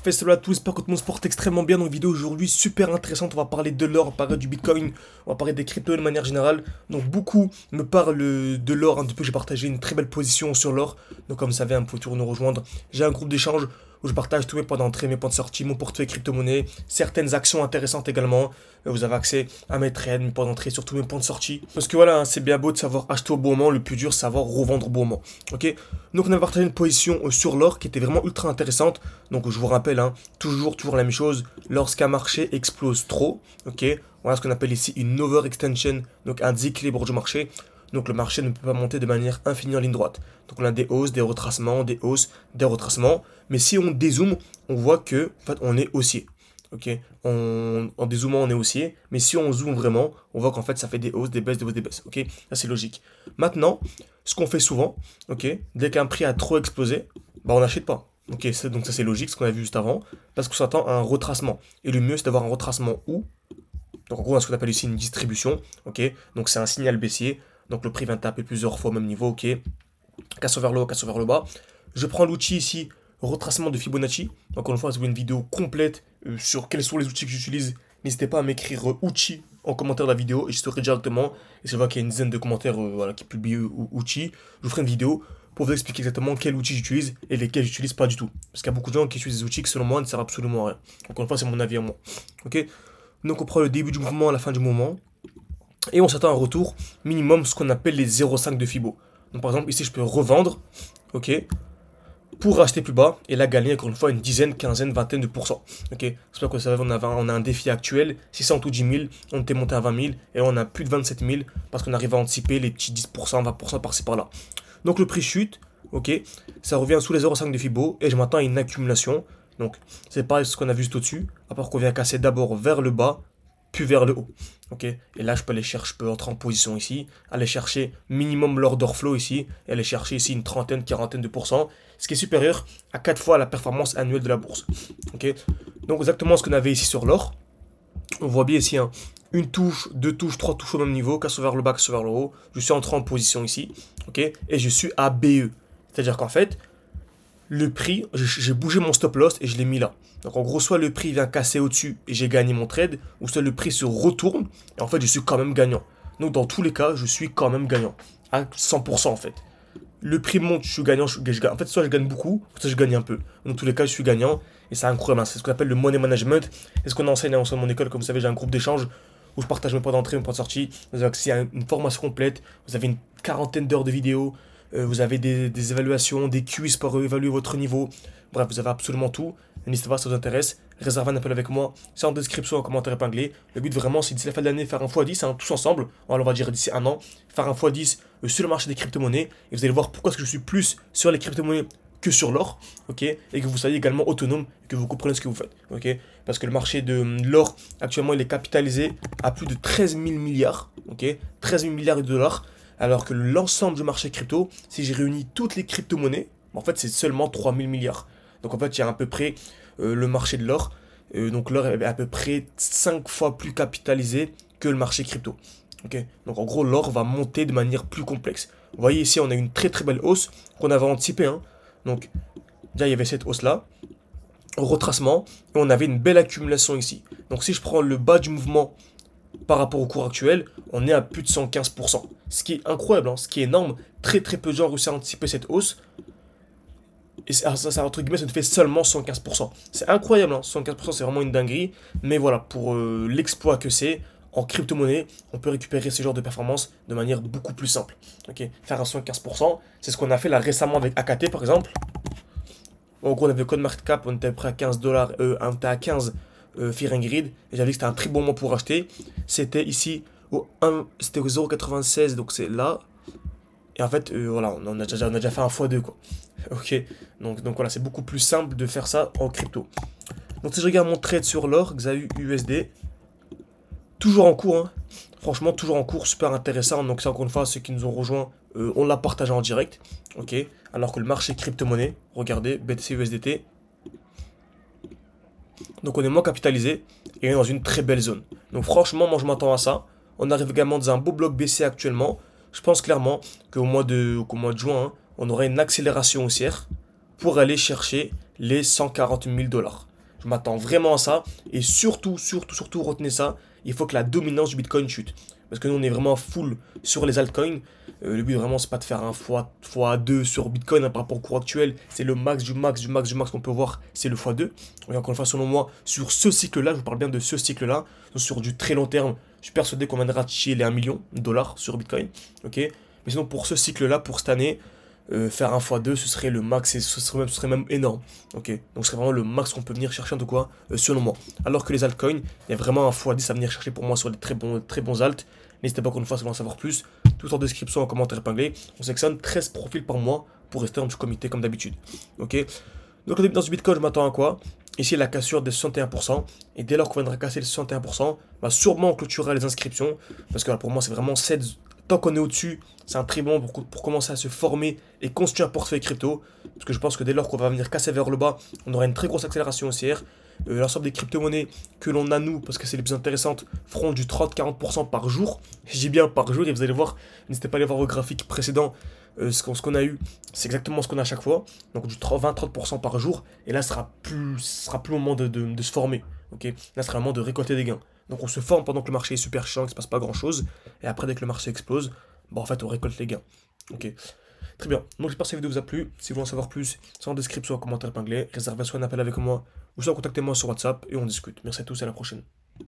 Fais cela à tous, j'espère que tout le monde se porte extrêmement bien. Donc vidéo aujourd'hui super intéressante, on va parler de l'or, on va parler du bitcoin, on va parler des cryptos de manière générale. Donc beaucoup me parlent de l'or, un petit peu j'ai partagé une très belle position sur l'or. Donc comme vous savez, vous pouvez toujours nous rejoindre. J'ai un groupe d'échange où je partage tous mes points d'entrée, mes points de sortie, mon portefeuille crypto-monnaie, certaines actions intéressantes également. Vous avez accès à mes trades, mes points d'entrée, surtout mes points de sortie. Parce que voilà, hein, c'est bien beau de savoir acheter au bon moment, le plus dur c'est savoir revendre au bon moment. Ok. Donc on a partagé une position sur l'or qui était vraiment ultra intéressante. Donc je vous rappelle, hein, toujours la même chose, lorsqu'un marché explose trop, ok, voilà ce qu'on appelle ici une overextension, donc un déséquilibre du marché. Donc le marché ne peut pas monter de manière infinie en ligne droite. Donc on a des hausses, des retracements, des hausses, des retracements. Mais si on dézoome, on voit que en fait, on est haussier. Ok, en dézoomant on est haussier, mais si on zoome vraiment, on voit qu'en fait ça fait des hausses, des baisses, des hausses, des baisses. Ok, ça c'est logique. Maintenant, ce qu'on fait souvent, ok, dès qu'un prix a trop explosé, bah on n'achète pas. Ok, donc ça c'est logique, ce qu'on a vu juste avant, parce qu'on s'attend à un retracement. Et le mieux c'est d'avoir un retracement où, donc en gros on a ce qu'on appelle ici une distribution, ok, donc c'est un signal baissier, donc le prix vient taper plusieurs fois au même niveau, ok, casse vers le haut, casse vers le bas. Je prends l'outil ici, retracement de Fibonacci. Encore une fois, si vous voulez une vidéo complète sur quels sont les outils que j'utilise, n'hésitez pas à m'écrire outil en commentaire de la vidéo et je saurai directement. Et je vois qu'il y a une dizaine de commentaires voilà, qui publient outil. Je vous ferai une vidéo pour vous expliquer exactement quel outil j'utilise et lesquels j'utilise pas du tout. Parce qu'il y a beaucoup de gens qui utilisent des outils qui selon moi ne servent absolument à rien. Encore une fois, c'est mon avis à moi. Ok. Donc on prend le début du mouvement à la fin du mouvement. Et on s'attend à un retour minimum ce qu'on appelle les 0,5 de Fibo. Donc par exemple ici je peux revendre, ok, pour acheter plus bas et là gagner encore une fois une dizaine, quinzaine, vingtaine de pourcents. Ok, c'est pas que vous savez, on a un défi actuel, 600 ou 10 000, on était monté à 20 000 et on a plus de 27 000 parce qu'on arrive à anticiper les petits 10%, 20% par-ci par-là. Donc le prix chute, ok, ça revient sous les 0,5 de Fibo et je m'attends à une accumulation. Donc c'est pareil ce qu'on a vu juste au-dessus, à part qu'on vient casser d'abord vers le bas, puis vers le haut. Ok, et là je peux aller chercher, je peux entrer en position ici, aller chercher minimum l'order flow ici, et aller chercher ici une trentaine, quarantaine de pourcents, ce qui est supérieur à 4 fois la performance annuelle de la bourse. Ok, donc exactement ce qu'on avait ici sur l'or. On voit bien ici hein, une touche, deux touches, trois touches au même niveau, casse vers le bas, casse vers le haut. Je suis entré en position ici, ok, et je suis à BE. C'est-à-dire qu'en fait, le prix, j'ai bougé mon stop loss et je l'ai mis là. Donc en gros, soit le prix vient casser au-dessus et j'ai gagné mon trade, ou soit le prix se retourne et en fait je suis quand même gagnant. Donc dans tous les cas, je suis quand même gagnant. À 100% en fait. Le prix monte, je suis gagnant, en fait soit je gagne beaucoup, soit je gagne un peu. Dans tous les cas, je suis gagnant et c'est incroyable. C'est ce qu'on appelle le money management. Et ce qu'on enseigne dans mon école, comme vous savez, j'ai un groupe d'échange où je partage mes points d'entrée, mes points de sortie. Vous avez accès à une formation complète, vous avez une quarantaine d'heures de vidéos, vous avez des évaluations, des quiz pour évaluer votre niveau. Bref, vous avez absolument tout. N'hésitez pas si ça vous intéresse. Réservez un appel avec moi. C'est en description, en commentaire épinglé. Le but vraiment, c'est d'ici la fin de l'année, faire un x10, hein, tous ensemble. On va dire d'ici un an, faire un x10 sur le marché des crypto-monnaies. Et vous allez voir pourquoi est-ce que je suis plus sur les crypto-monnaies que sur l'or, ok, et que vous soyez également autonome, et que vous comprenez ce que vous faites, ok, parce que le marché de l'or, actuellement, il est capitalisé à plus de 13 000 milliards, ok, 13 000 milliards de dollars, alors que l'ensemble du marché crypto, si j'ai réuni toutes les crypto-monnaies, en fait, c'est seulement 3 000 milliards. Donc en fait, il y a à peu près le marché de l'or, donc l'or est à peu près 5 fois plus capitalisé que le marché crypto. Ok, donc en gros, l'or va monter de manière plus complexe. Vous voyez ici, on a une très belle hausse qu'on avait anticipée, hein. Donc, déjà, il y avait cette hausse-là, retracement, et on avait une belle accumulation ici. Donc, si je prends le bas du mouvement par rapport au cours actuel, on est à plus de 115%. Ce qui est incroyable, hein, ce qui est énorme. Très peu de gens ont réussi à anticiper cette hausse. Et ça, entre guillemets, ça nous fait seulement 115%. C'est incroyable, hein, 115%, c'est vraiment une dinguerie. Mais voilà, pour l'exploit que c'est, en crypto-monnaie, on peut récupérer ce genre de performance de manière beaucoup plus simple. Ok, faire un 115%, c'est ce qu'on a fait là récemment avec AKT par exemple. En gros, on avait CoinMarketCap, on était prêt à 15 dollars, on était à 15 Fear and Greed, et j'avais dit que c'était un très bon moment pour acheter. C'était ici, c'était au 0,96, donc c'est là. Et en fait, voilà, on a déjà fait un x2 quoi. Ok, donc voilà, c'est beaucoup plus simple de faire ça en crypto. Donc si je regarde mon trade sur l'or, XAU USD, toujours en cours, hein. Franchement, toujours en cours, super intéressant. Donc, c'est encore une fois, ceux qui nous ont rejoints, on l'a partagé en direct. Ok. Alors que le marché crypto-monnaie, regardez, BTC USDT. Donc, on est moins capitalisé et on est dans une très belle zone. Donc, franchement, moi, je m'attends à ça. On arrive également dans un beau bloc baissier actuellement. Je pense clairement qu'au mois de juin, hein, on aura une accélération haussière pour aller chercher les 140 000 dollars. Je m'attends vraiment à ça. Et surtout, surtout, retenez ça. Il faut que la dominance du Bitcoin chute. Parce que nous, on est vraiment full sur les altcoins. Le but, vraiment, c'est pas de faire un x2 sur Bitcoin par rapport au cours actuel. C'est le max du max du max du max qu'on peut voir. C'est le x2. Et encore une fois, selon moi, sur ce cycle-là, je vous parle bien de ce cycle-là, sur du très long terme, je suis persuadé qu'on viendra toucher les 1 million de dollars sur Bitcoin. Ok. Mais sinon, pour ce cycle-là, pour cette année, faire un x2, ce serait le max et ce serait même énorme. Ok, donc ce serait vraiment le max qu'on peut venir chercher en tout cas, selon moi. Alors que les altcoins, il y a vraiment un x10 à venir chercher pour moi sur des très bons alts. N'hésitez pas encore une fois si vous voulez en savoir plus. Tout en description, en commentaire épinglé. On sélectionne 13 profils par mois pour rester en du comité comme d'habitude. Ok, donc la dominance du Bitcoin, je m'attends à quoi? Ici, la cassure des 61%. Et dès lors qu'on viendra casser les 61%, bah sûrement on clôturera les inscriptions. Parce que là, pour moi, c'est vraiment 7. Tant qu'on est au-dessus, c'est un très bon pour commencer à se former et construire un portefeuille crypto. Parce que je pense que dès lors qu'on va venir casser vers le bas, on aura une très grosse accélération haussière. L'ensemble des crypto-monnaies que l'on a nous, parce que c'est les plus intéressantes, feront du 30-40% par jour. Je dis bien par jour, et vous allez voir, n'hésitez pas à aller voir vos graphiques précédents. Ce qu'on a eu, c'est exactement ce qu'on a à chaque fois. Donc du 20-30% par jour. Et là, ce sera plus le moment de se former. Ok, là, ce sera le moment de récolter des gains. Donc on se forme pendant que le marché est super chiant, qu'il ne se passe pas grand chose. Et après, dès que le marché explose, bah en fait, on récolte les gains. Ok, très bien. Donc j'espère que cette vidéo vous a plu. Si vous voulez en savoir plus, c'est en description, en commentaire épinglé. Réservez soit un appel avec moi, ou soit contactez-moi sur WhatsApp et on discute. Merci à tous et à la prochaine.